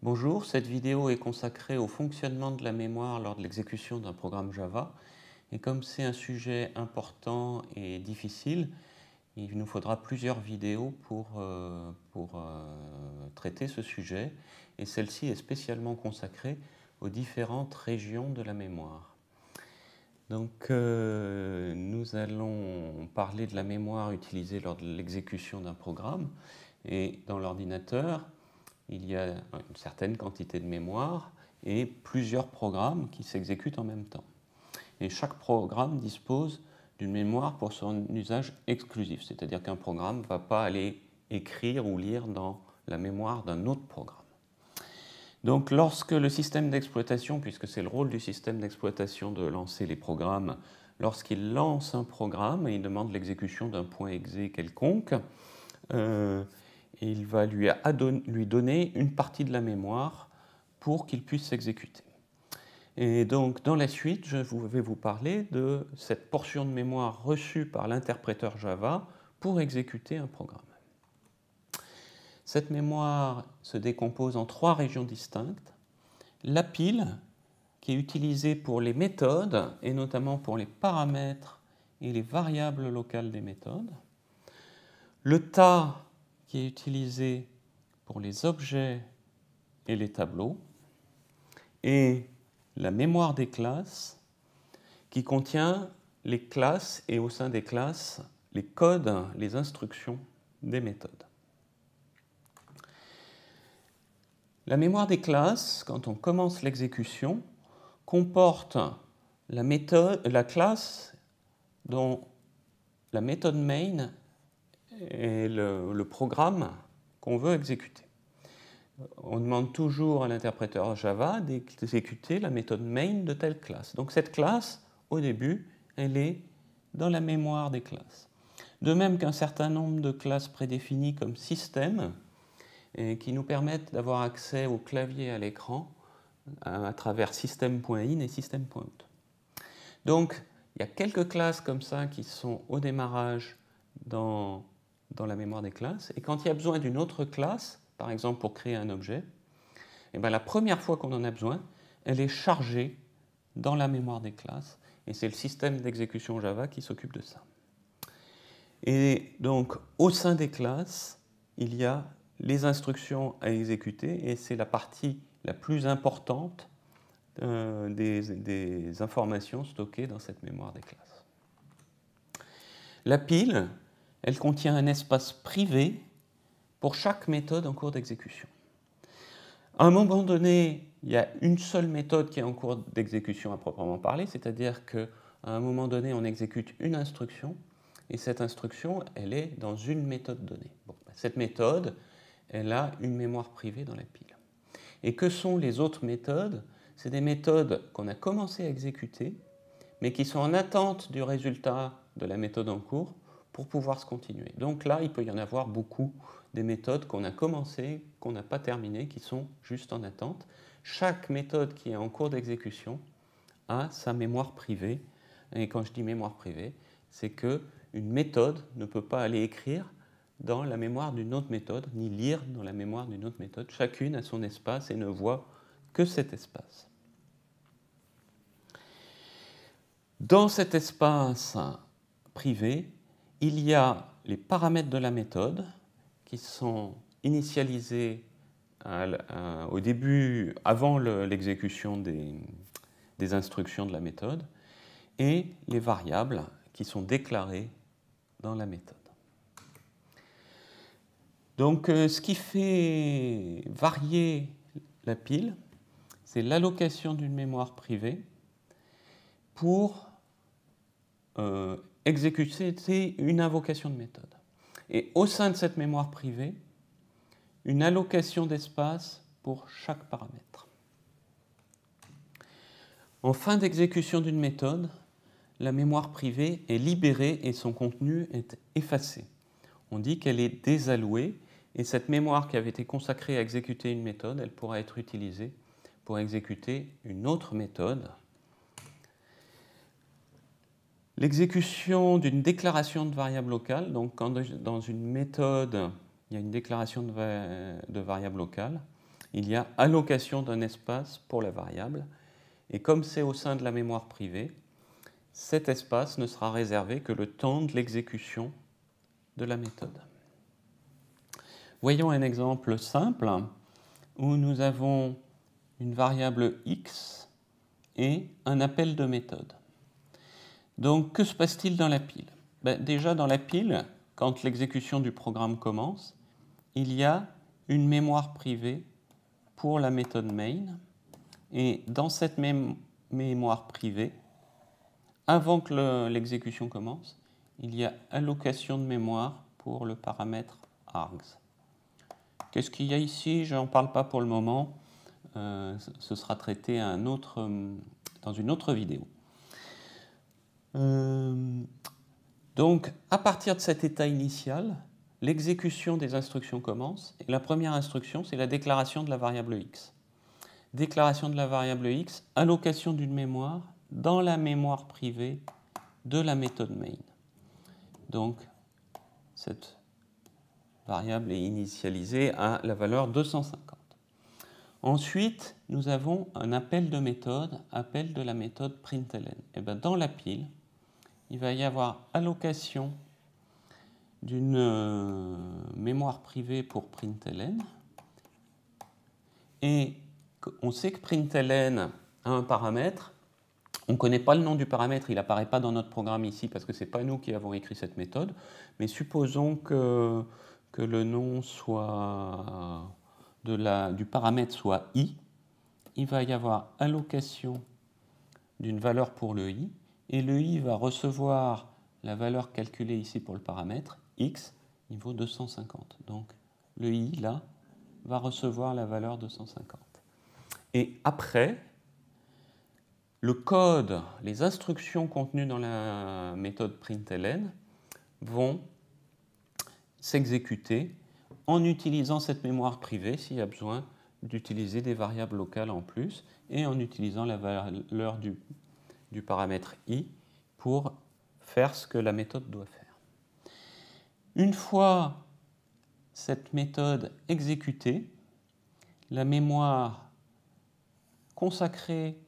Bonjour, cette vidéo est consacrée au fonctionnement de la mémoire lors de l'exécution d'un programme Java. Et comme c'est un sujet important et difficile, il nous faudra plusieurs vidéos pour traiter ce sujet. Et celle-ci est spécialement consacrée aux différentes régions de la mémoire. Donc nous allons parler de la mémoire utilisée lors de l'exécution d'un programme. Et dans l'ordinateur, il y a une certaine quantité de mémoire et plusieurs programmes qui s'exécutent en même temps. Et chaque programme dispose d'une mémoire pour son usage exclusif, c'est-à-dire qu'un programme ne va pas aller écrire ou lire dans la mémoire d'un autre programme. Donc lorsque le système d'exploitation, puisque c'est le rôle du système d'exploitation de lancer les programmes, lorsqu'il lance un programme et il demande l'exécution d'un point exe quelconque, il va lui donner une partie de la mémoire pour qu'il puisse s'exécuter. Et donc, dans la suite, je vais vous parler de cette portion de mémoire reçue par l'interpréteur Java pour exécuter un programme. Cette mémoire se décompose en trois régions distinctes. La pile, qui est utilisée pour les méthodes, et notamment pour les paramètres et les variables locales des méthodes. Le tas, qui est utilisé pour les objets et les tableaux, et la mémoire des classes, qui contient les classes et au sein des classes, les codes, les instructions des méthodes. La mémoire des classes, quand on commence l'exécution, comporte la classe dont la méthode main est le programme qu'on veut exécuter. On demande toujours à l'interpréteur Java d'exécuter la méthode main de telle classe. Donc cette classe, au début, elle est dans la mémoire des classes. De même qu'un certain nombre de classes prédéfinies comme système, qui nous permettent d'avoir accès au clavier et à l'écran à travers system.in et system.out. Donc il y a quelques classes comme ça qui sont au démarrage dans la mémoire des classes, et quand il y a besoin d'une autre classe, par exemple pour créer un objet, et bien la première fois qu'on en a besoin, elle est chargée dans la mémoire des classes, et c'est le système d'exécution Java qui s'occupe de ça. Et donc au sein des classes, il y a les instructions à exécuter, et c'est la partie la plus importante des informations stockées dans cette mémoire des classes. La pile, elle contient un espace privé pour chaque méthode en cours d'exécution. À un moment donné, il y a une seule méthode qui est en cours d'exécution à proprement parler, c'est-à-dire qu'à un moment donné, on exécute une instruction, et cette instruction, elle est dans une méthode donnée. Bon, cette méthode, elle a une mémoire privée dans la pile. Et que sont les autres méthodes? C'est des méthodes qu'on a commencé à exécuter, mais qui sont en attente du résultat de la méthode en cours pour pouvoir se continuer. Donc là, il peut y en avoir beaucoup, des méthodes qu'on a commencées, qu'on n'a pas terminées, qui sont juste en attente. Chaque méthode qui est en cours d'exécution a sa mémoire privée. Et quand je dis mémoire privée, c'est qu'une méthode ne peut pas aller écrire dans la mémoire d'une autre méthode, ni lire dans la mémoire d'une autre méthode. Chacune a son espace et ne voit que cet espace. Dans cet espace privé, il y a les paramètres de la méthode qui sont initialisés au début, avant l'exécution des instructions de la méthode, et les variables qui sont déclarées dans la méthode. Donc ce qui fait varier la pile, c'est l'allocation d'une mémoire privée pour exécuter une invocation de méthode. Et au sein de cette mémoire privée, une allocation d'espace pour chaque paramètre. En fin d'exécution d'une méthode, la mémoire privée est libérée et son contenu est effacé. On dit qu'elle est désallouée, et cette mémoire qui avait été consacrée à exécuter une méthode, elle pourra être utilisée pour exécuter une autre méthode. L'exécution d'une déclaration de variable locale, donc quand dans une méthode, il y a une déclaration de variable locale, il y a allocation d'un espace pour la variable. Et comme c'est au sein de la mémoire privée, cet espace ne sera réservé que le temps de l'exécution de la méthode. Voyons un exemple simple où nous avons une variable x et un appel de méthode. Donc, que se passe-t-il dans la pile? Déjà, dans la pile, quand l'exécution du programme commence, il y a une mémoire privée pour la méthode main. Et dans cette même mémoire privée, avant que l'exécution commence, il y a allocation de mémoire pour le paramètre args. Qu'est-ce qu'il y a ici? Je n'en parle pas pour le moment. Ce sera traité dans une autre vidéo. Donc, à partir de cet état initial, l'exécution des instructions commence. Et la première instruction, c'est la déclaration de la variable x. Déclaration de la variable x, allocation d'une mémoire dans la mémoire privée de la méthode main. Donc, cette variable est initialisée à la valeur 250. Ensuite, nous avons un appel de méthode, appel de la méthode println. Et bien, dans la pile, il va y avoir allocation d'une mémoire privée pour println. Et on sait que println a un paramètre. On ne connaît pas le nom du paramètre, il n'apparaît pas dans notre programme ici parce que ce n'est pas nous qui avons écrit cette méthode. Mais supposons que le nom du paramètre soit i. Il va y avoir allocation d'une valeur pour le i. Et le i va recevoir la valeur calculée ici pour le paramètre, x, il vaut 250. Donc le i, là, va recevoir la valeur 250. Et après, le code, les instructions contenues dans la méthode println vont s'exécuter en utilisant cette mémoire privée s'il y a besoin d'utiliser des variables locales en plus et en utilisant la valeur du paramètre i pour faire ce que la méthode doit faire. Une fois cette méthode exécutée, la mémoire consacrée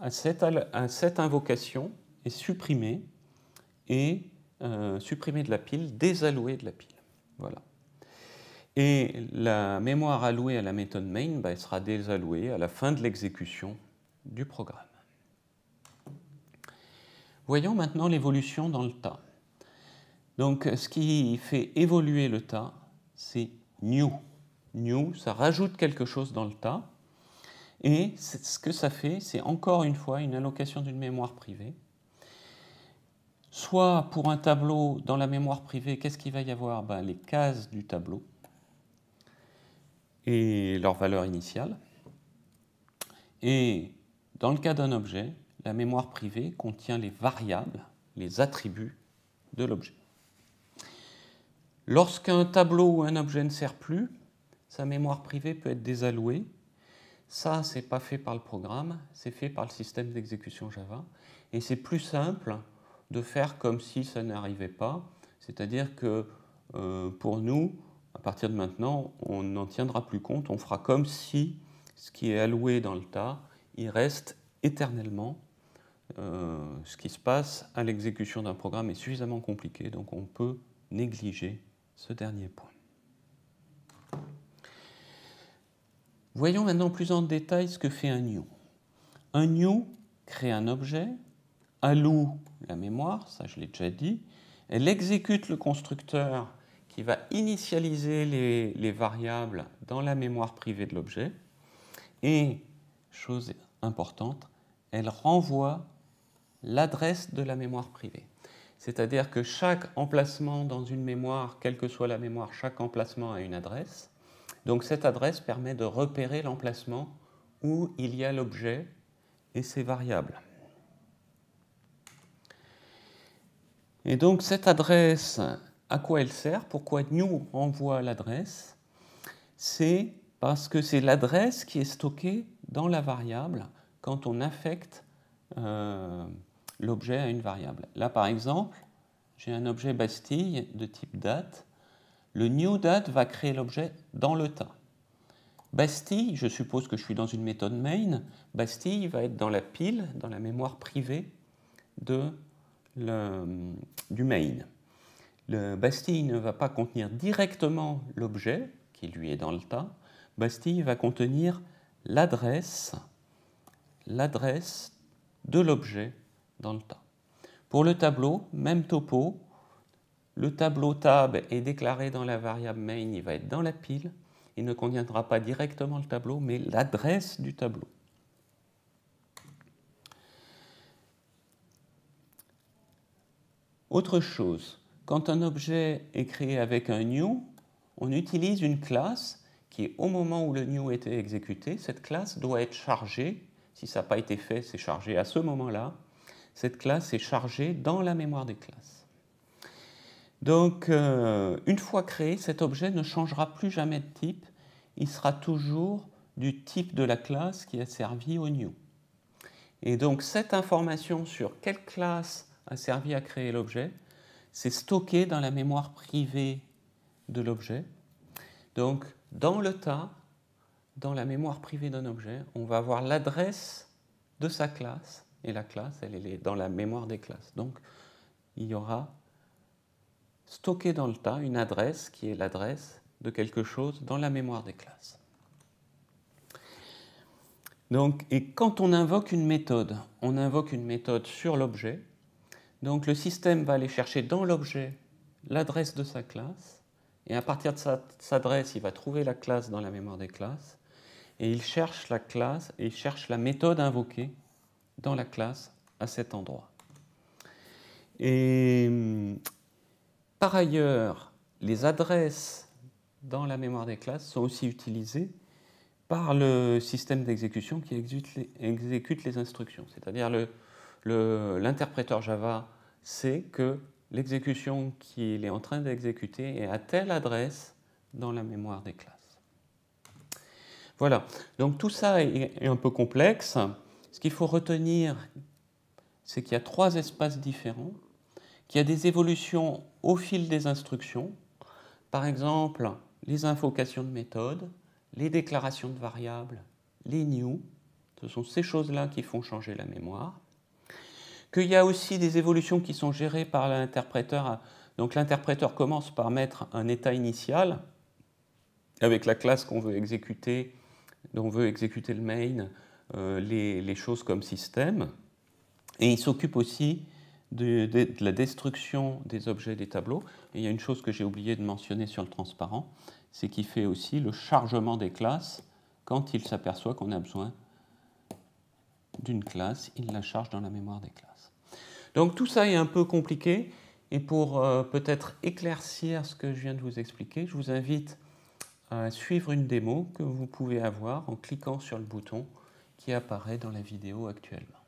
à cette invocation est supprimée et supprimée de la pile, désallouée de la pile. Voilà. Et la mémoire allouée à la méthode main elle sera désallouée à la fin de l'exécution du programme. Voyons maintenant l'évolution dans le tas. Donc, ce qui fait évoluer le tas, c'est new. New, ça rajoute quelque chose dans le tas. Et ce que ça fait, c'est encore une fois une allocation d'une mémoire privée. Soit pour un tableau, dans la mémoire privée, qu'est-ce qu'il va y avoir? Les cases du tableau et leur valeur initiale. Et dans le cas d'un objet, la mémoire privée contient les variables, les attributs de l'objet. Lorsqu'un tableau ou un objet ne sert plus, sa mémoire privée peut être désallouée. Ça, ce n'est pas fait par le programme, c'est fait par le système d'exécution Java. Et c'est plus simple de faire comme si ça n'arrivait pas. C'est-à-dire que pour nous, à partir de maintenant, on n'en tiendra plus compte. On fera comme si ce qui est alloué dans le tas, il reste éternellement. Ce qui se passe à l'exécution d'un programme est suffisamment compliqué, donc on peut négliger ce dernier point. Voyons maintenant plus en détail ce que fait un new. Un new crée un objet, alloue la mémoire, ça je l'ai déjà dit, elle exécute le constructeur qui va initialiser les variables dans la mémoire privée de l'objet, et, chose importante, elle renvoie l'adresse de la mémoire privée. C'est-à-dire que chaque emplacement dans une mémoire, quelle que soit la mémoire, chaque emplacement a une adresse. Donc cette adresse permet de repérer l'emplacement où il y a l'objet et ses variables. Et donc cette adresse, à quoi elle sert? Pourquoi new renvoie l'adresse? C'est parce que c'est l'adresse qui est stockée dans la variable quand on affecte l'objet à une variable. Là, par exemple, j'ai un objet Bastille de type date. Le new date va créer l'objet dans le tas. Bastille, je suppose que je suis dans une méthode main, Bastille va être dans la pile, dans la mémoire privée du main. Le Bastille ne va pas contenir directement l'objet, qui lui est dans le tas. Bastille va contenir l'adresse de l'objet dans le tas. Pour le tableau, même topo, le tableau tab est déclaré dans la variable main, il va être dans la pile. Il ne contiendra pas directement le tableau, mais l'adresse du tableau. Autre chose, quand un objet est créé avec un new, on utilise une classe qui, au moment où le new était exécuté, cette classe doit être chargée. Si ça n'a pas été fait, c'est chargé à ce moment-là. Cette classe est chargée dans la mémoire des classes. Donc, une fois créé, cet objet ne changera plus jamais de type. Il sera toujours du type de la classe qui a servi au new. Et donc, cette information sur quelle classe a servi à créer l'objet, c'est stocké dans la mémoire privée de l'objet. Donc, dans le tas, dans la mémoire privée d'un objet, on va avoir l'adresse de sa classe. Et la classe, elle est dans la mémoire des classes. Donc, il y aura stocké dans le tas une adresse qui est l'adresse de quelque chose dans la mémoire des classes. Donc, et quand on invoque une méthode sur l'objet. Donc le système va aller chercher dans l'objet l'adresse de sa classe, et à partir de cette adresse, il va trouver la classe dans la mémoire des classes, et il cherche la classe, et il cherche la méthode invoquée dans la classe à cet endroit. Et par ailleurs, les adresses dans la mémoire des classes sont aussi utilisées par le système d'exécution qui exécute les instructions. C'est-à-dire l'interpréteur Java sait que l'exécution qu'il est en train d'exécuter est à telle adresse dans la mémoire des classes. Voilà, donc tout ça est un peu complexe. Ce qu'il faut retenir, c'est qu'il y a 3 espaces différents, qu'il y a des évolutions au fil des instructions. Par exemple, les invocations de méthodes, les déclarations de variables, les new, ce sont ces choses-là qui font changer la mémoire. Qu'il y a aussi des évolutions qui sont gérées par l'interpréteur. Donc l'interpréteur commence par mettre un état initial avec la classe qu'on veut exécuter, dont on veut exécuter le main, les choses comme système. Et il s'occupe aussi de la destruction des objets des tableaux. Et il y a une chose que j'ai oublié de mentionner sur le transparent, c'est qu'il fait aussi le chargement des classes. Quand il s'aperçoit qu'on a besoin d'une classe, il la charge dans la mémoire des classes. Donc tout ça est un peu compliqué, et pour peut-être éclaircir ce que je viens de vous expliquer, je vous invite à suivre une démo que vous pouvez avoir en cliquant sur le bouton qui apparaît dans la vidéo actuellement.